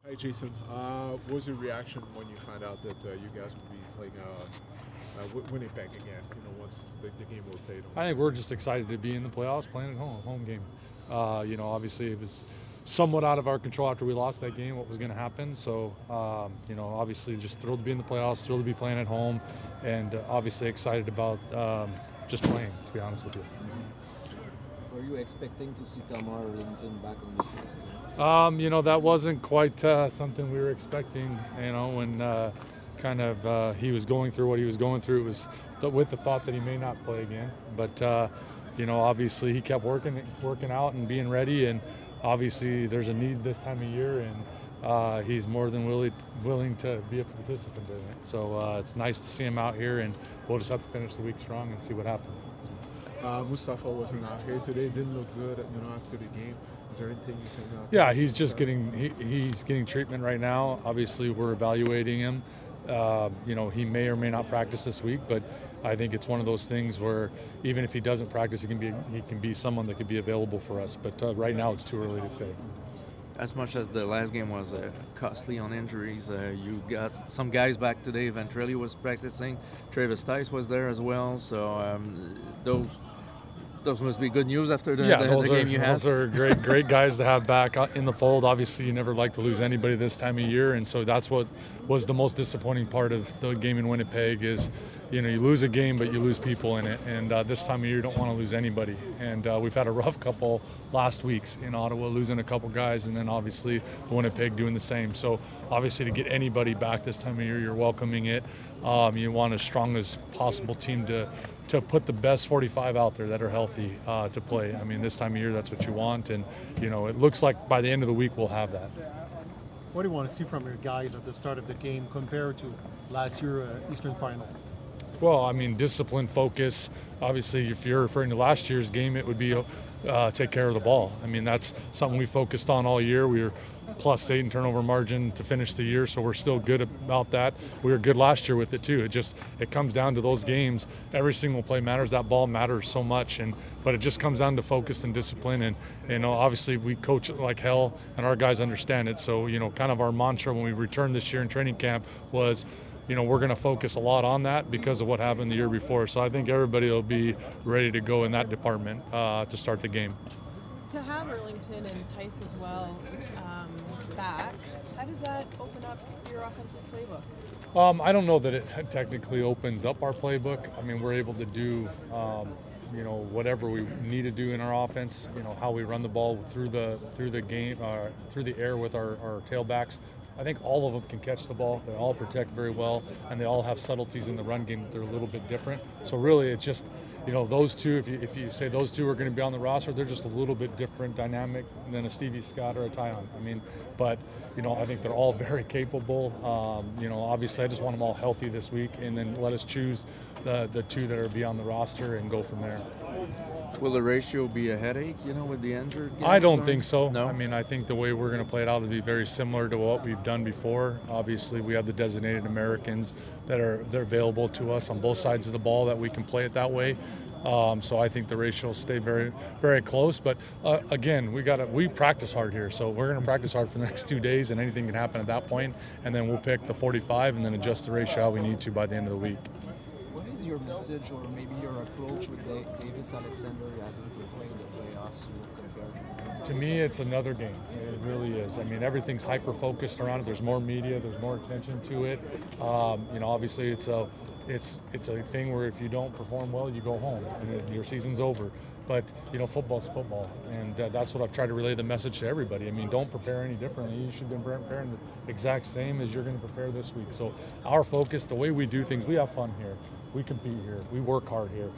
Hi, Jason. What was your reaction when you found out that you guys would be playing Winnipeg again? Once the game was played. I think we're just excited to be in the playoffs, playing at home game. Obviously it was somewhat out of our control after we lost that game, what was going to happen. So, obviously just thrilled to be in the playoffs, thrilled to be playing at home, and obviously excited about just playing, to be honest with you. Were you expecting to see Erlington back on the field? That wasn't quite something we were expecting, when he was going through what he was going through. It was with the thought that he may not play again. But, obviously he kept working out and being ready, and obviously there's a need this time of year, and he's more than willing to be a participant in it. So it's nice to see him out here, and we'll just have to finish the week strong and see what happens. Mustafa wasn't out here today. Didn't look good, after the game. Is there anything you can? Yeah, he's just getting treatment right now. Obviously, we're evaluating him. He may or may not practice this week, but I think it's one of those things where even if he doesn't practice, he can be someone that could be available for us. But right now, it's too early to say. As much as the last game was costly on injuries, you got some guys back today. Ventrelli was practicing. Travis Tice was there as well. So those must be good news after the game you had. Those are great guys to have back in the fold. Obviously, you never like to lose anybody this time of year, and so that's what was the most disappointing part of the game in Winnipeg is, you lose a game, but you lose people in it, and this time of year you don't want to lose anybody. And we've had a rough couple last weeks in Ottawa, losing a couple guys, and then obviously Winnipeg doing the same. So obviously to get anybody back this time of year, you're welcoming it. You want as strong as possible team to put the best 45 out there that are healthy to play. I mean, this time of year, that's what you want, and it looks like by the end of the week we'll have that. What do you want to see from your guys at the start of the game compared to last year Eastern Final? Well, I mean, discipline, focus. Obviously, if you're referring to last year's game, it would be take care of the ball. I mean, that's something we focused on all year. We were +8 in turnover margin to finish the year, so we're still good about that. We were good last year with it too. It comes down to those games. Every single play matters. That ball matters so much, but it just comes down to focus and discipline. And obviously we coach like hell, and our guys understand it. So kind of our mantra when we returned this year in training camp was, we're going to focus a lot on that because of what happened the year before. So I think everybody will be ready to go in that department to start the game. To have Erlington and Tice as well back, how does that open up your offensive playbook? I don't know that it technically opens up our playbook. I mean, we're able to do whatever we need to do in our offense. How we run the ball through the game, through the air with our tailbacks. I think all of them can catch the ball. They all protect very well, and they all have subtleties in the run game that they're a little bit different. So really, it's just, those two, if you say those two are going to be on the roster, they're just a little bit different dynamic than a Stevie Scott or a Tyon. I mean, but, I think they're all very capable. Obviously, I just want them all healthy this week, and then let us choose the two that are be on the roster and go from there. Will the ratio be a headache, with the injured guys? I don't think so. No? I mean, I think the way we're going to play it out will be very similar to what we've done before. Obviously, we have the designated Americans they're available to us on both sides of the ball that we can play it that way. So I think the ratio will stay very, very close. But again, we practice hard here, so we're going to practice hard for the next 2 days, and anything can happen at that point. And then we'll pick the 45 and then adjust the ratio how we need to by the end of the week. What is your message or maybe your approach with Davis Alexander having to play in the playoffs compared to me, it's another game. It really is. I mean, everything's hyper-focused around it. There's more media. There's more attention to it. Obviously, it's a thing where if you don't perform well, you go home and your season's over. But football's football, and that's what I've tried to relay the message to everybody. I mean, don't prepare any differently. You should be preparing the exact same as you're going to prepare this week. So our focus, the way we do things, we have fun here. We compete here. We work hard here.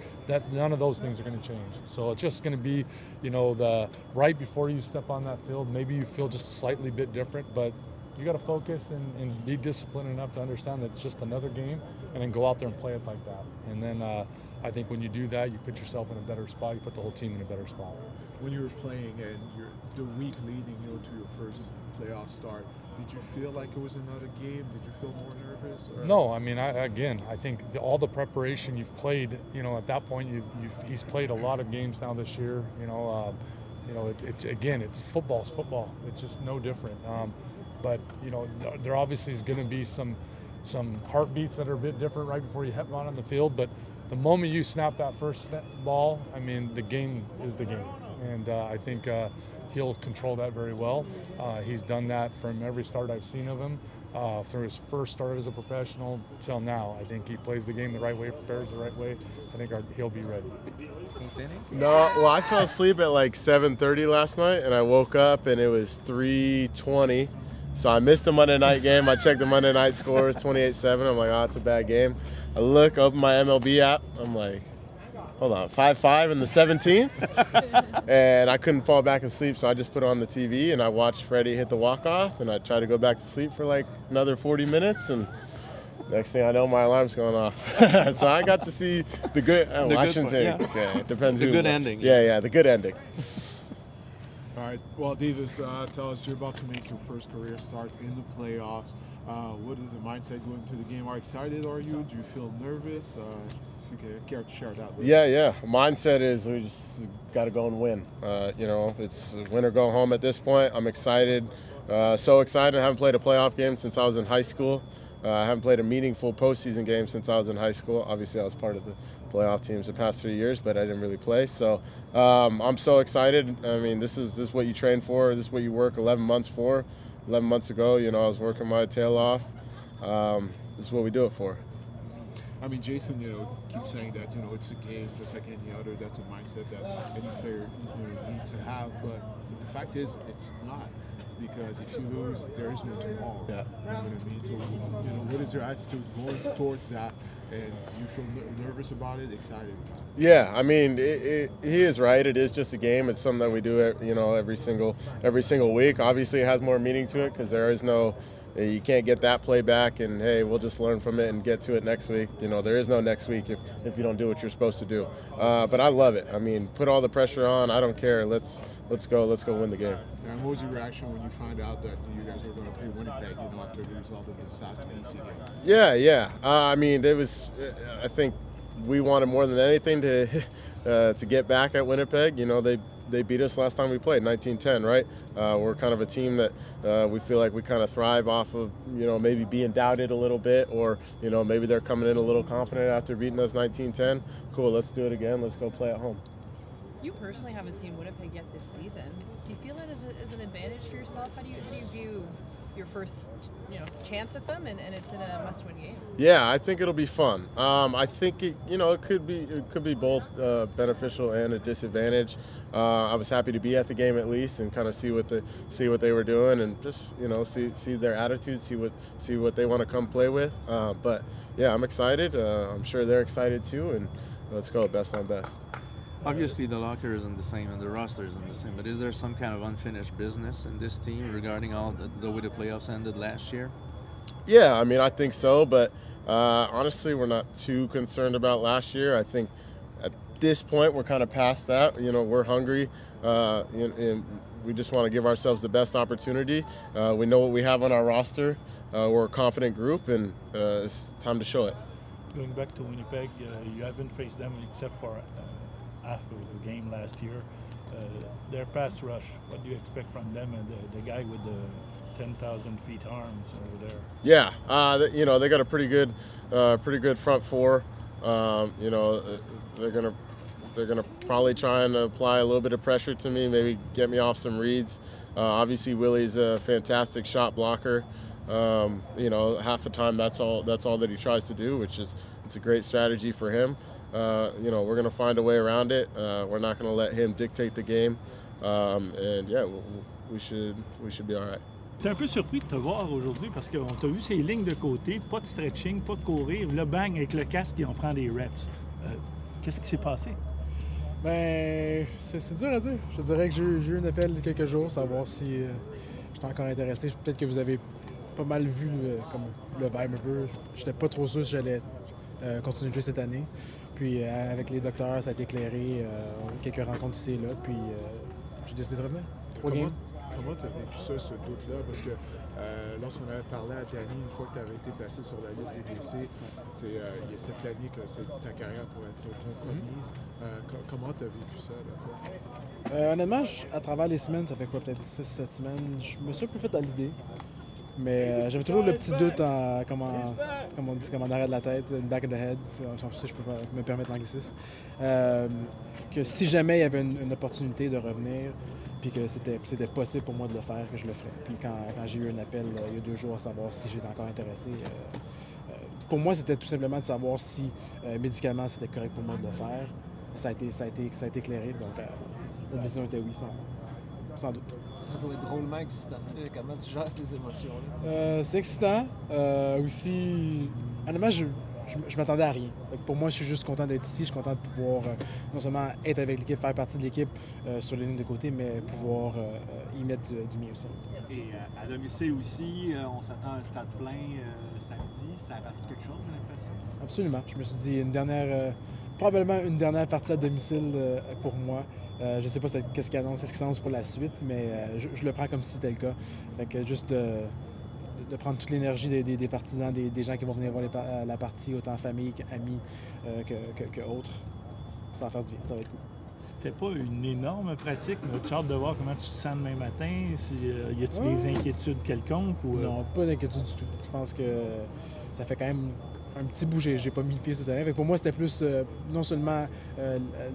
None of those things are going to change. So it's just going to be, the right before you step on that field, maybe you feel just slightly bit different, but you got to focus and be disciplined enough to understand that it's just another game, and then go out there and play it like that. And then I think when you do that, you put yourself in a better spot. You put the whole team in a better spot. When you were playing and the week leading to your first playoff start, did you feel like it was another game? Did you feel more nervous? Or? No, I mean, I think all the preparation you've played, at that point, he's played a lot of games now this year. It's football's football. It's just no different. But there obviously is going to be some heartbeats that are a bit different right before you head on the field. But the moment you snap that first ball, I mean, the game is the game, and I think he'll control that very well. He's done that from every start I've seen of him. Through his first start as a professional till now. I think he plays the game the right way, prepares the right way. I think he'll be ready. No, well, I fell asleep at like 7:30 last night, and I woke up and it was 3:20. So I missed the Monday night game. I checked the Monday night scores, 28-7. I'm like, oh, it's a bad game. I open my MLB app. I'm like, hold on, 5-5 in the 17th? And I couldn't fall back asleep, so I just put on the TV and I watched Freddie hit the walk-off, and I tried to go back to sleep for like another 40 minutes, and next thing I know, my alarm's going off. So I got to see the good, I shouldn't say, it depends the who. Good ending. Yeah, the good ending. All right. Well, Davis, tell us, you're about to make your first career start in the playoffs. What is the mindset going into the game? How excited are you? Do you feel nervous? If you care to share that with us. Yeah. Mindset is we just got to go and win. It's win or go home at this point. I'm excited. So excited. I haven't played a playoff game since I was in high school. I haven't played a meaningful postseason game since I was in high school. Obviously, I was part of the playoff teams the past 3 years, but I didn't really play. So I'm so excited. I mean, this is what you train for. This is what you work 11 months for. 11 months ago, I was working my tail off. This is what we do it for. I mean, Jason, keeps saying that, it's a game just like any other. That's a mindset that any player needs to have. But the fact is, it's not. Because if you lose, there is no tomorrow. Yeah. You know what I mean? So, what is your attitude going towards that? And you feel nervous about it, excited about it? Yeah, I mean, he is right. It is just a game. It's something that we do, every single week. Obviously, it has more meaning to it because there is no. You can't get that play back and, hey, we'll just learn from it and get to it next week. There is no next week if you don't do what you're supposed to do. But I love it. I mean, put all the pressure on. I don't care. Let's go win the game. And what was your reaction when you found out that you guys were going to play Winnipeg, after the result of the Sask BC game? Yeah. I mean, it was. I think we wanted more than anything to get back at Winnipeg. They beat us last time we played, 19-10, right? We're kind of a team that we feel like we kind of thrive off of, maybe being doubted a little bit, or, maybe they're coming in a little confident after beating us 19-10. Cool, let's do it again. Let's go play at home. You personally haven't seen Winnipeg yet this season. Do you feel that as an advantage for yourself? How do you view your first chance at them, and it's in a must-win game? Yeah, I think it'll be fun. I think it could be both beneficial and a disadvantage. I was happy to be at the game at least and kind of see what they were doing, and just see their attitude, see what they want to come play with. But yeah, I'm excited. I'm sure they're excited too, and let's go best on best. Obviously, the locker isn't the same and the roster isn't the same, but is there some kind of unfinished business in this team regarding all the way the playoffs ended last year? Yeah, I mean, I think so, but honestly, we're not too concerned about last year. I think at this point, we're kind of past that. We're hungry, and we just want to give ourselves the best opportunity. We know what we have on our roster. We're a confident group, and it's time to show it. Going back to Winnipeg, you haven't faced them except for half of the game last year. Their pass rush, what do you expect from them, and the guy with the 10,000 feet arms over there? Yeah, they got a pretty good front four. They're gonna probably try and apply a little bit of pressure to me, maybe get me off some reads. Obviously, Willie's a fantastic shot blocker. Half the time that's all that he tries to do, which is it's a great strategy for him. We're going to find a way around it. We're not going to let him dictate the game. And yeah, we should be all right. J'étais un peu surpris de te voir aujourd'hui parce qu'on t'a vu ces lignes de côté, pas de stretching, pas de courir. Le bang avec le casque et on prend des reps. Qu'est-ce qui s'est passé? Ben, c'est dur à dire. Je dirais que j'ai eu un appel il y a quelques jours, savoir si j'étais encore intéressé. Peut-être que vous avez pas mal vu comme le vibe un peu. J'étais pas trop sûr si j'allais continuer de jouer cette année. Puis avec les docteurs, ça a été éclairé. On a eu quelques rencontres ici et là. Puis j'ai décidé de revenir. Comment tu as vécu ça, ce doute-là? Parce que lorsqu'on avait parlé à Danny, une fois que tu avais été placé sur la liste des blessés, il y a cette année que ta carrière pourrait être compromise. Comment tu as vécu ça? Honnêtement, à travers les semaines, ça fait quoi, peut-être 6-7 semaines, je me suis un peu fait à l'idée. Mais j'avais toujours le petit doute comme on dit, comme en arrêt de la tête, une back of the head, si je peux me permettre l'anglicisme, que si jamais il y avait une opportunité de revenir, puis que c'était possible pour moi de le faire, que je le ferais. Puis quand j'ai eu un appel il y a 2 jours à savoir si j'étais encore intéressé, pour moi, c'était tout simplement de savoir si médicalement c'était correct pour moi de le faire. Ça a été éclairé, donc la décision était oui, sans doute. Ça doit être drôlement excitant. Comment tu gères ces émotions-là? C'est excitant. Aussi, honnêtement, je m'attendais à rien. Pour moi, je suis juste content d'être ici. Je suis content de pouvoir non seulement être avec l'équipe, faire partie de l'équipe sur les lignes de côté, mais pouvoir y mettre du mien aussi. Et à domicile aussi, on s'attend à un stade plein samedi. Ça rajoute quelque chose, j'ai l'impression? Absolument. Je me suis dit probablement une dernière partie à domicile pour moi. Je ne sais pas qu'est-ce qu'ils annoncent pour la suite, mais je le prends comme si c'était le cas. Fait que juste de prendre toute l'énergie des partisans, des gens qui vont venir voir la partie, autant famille qu'amis que autres. Ça va faire du bien, ça va être cool. C'était pas une énorme pratique, mais tu as hâte de voir comment tu te sens demain matin? Y a-t-il des inquiétudes quelconques? Ou, Non, pas d'inquiétude du tout. Je pense que ça fait quand même un petit bout, j'ai pas mis le pied sur le terrain. Fait que pour moi, c'était plus non seulement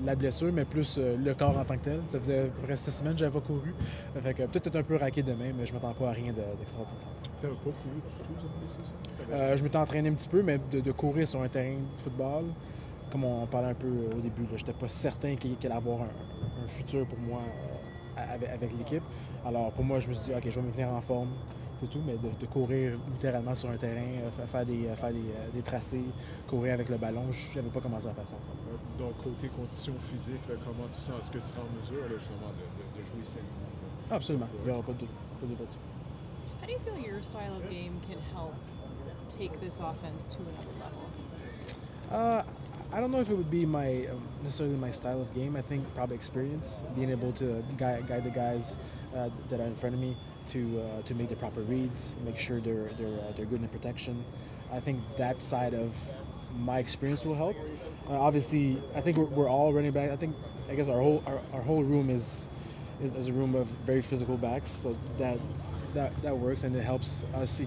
la blessure, mais plus le corps en tant que tel. Ça faisait à peu près 6 semaines que j'avais pas couru. Fait que peut-être un peu raqué demain, mais je m'attends pas à rien d'extraordinaire. T'avais pas couru du tout, c'est ça? Je m'étais entraîné un petit peu, mais de courir sur un terrain de football, comme on parlait un peu au début, j'étais pas certain qu'il allait avoir un futur pour moi avec l'équipe. Alors pour moi, je me suis dit, OK, je vais me tenir en forme. C'est tout, mais de courir littéralement sur un terrain, faire des tracés, courir avec le ballon, je n'avais pas commencé à faire ça. Donc, côté conditions physiques, comment tu sens? Est-ce que tu seras en mesure justement de jouer samedi? Absolument, il n'y aura pas de doute là-dessus. How do you feel your style of game can help take this offense to another level? I don't know if it would be necessarily my style of game. I think probably experience, being able to guide the guys that are in front of me to make the proper reads, make sure they're good in protection. I think that side of my experience will help. Obviously, I think we're all running back. I guess our whole room is a room of very physical backs, so that works, and it helps us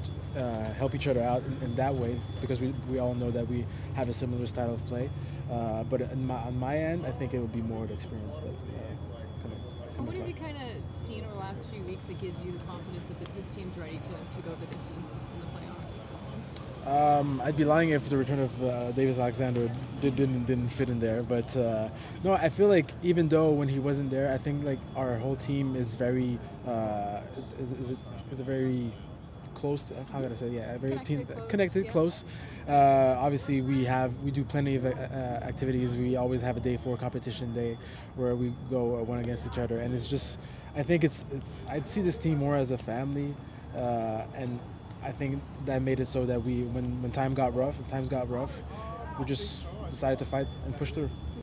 help each other out in that way, because we all know that we have a similar style of play. But on my end, I think it would be more the experience that's coming. What have you kind of seen over the last few weeks that gives you the confidence that this team's ready to go the distance in the playoffs? I'd be lying if the return of Davis Alexander didn't fit in there. But no, I feel like even though when he wasn't there, I think like our whole team is very is a very close. How can I say? Yeah, very connected, yeah. close. Obviously, we do plenty of activities. We always have a day 4 competition day where we go one against each other, and it's just. I think it's. I'd see this team more as a family, and I think that made it so that times got rough, we just decided to fight and push through.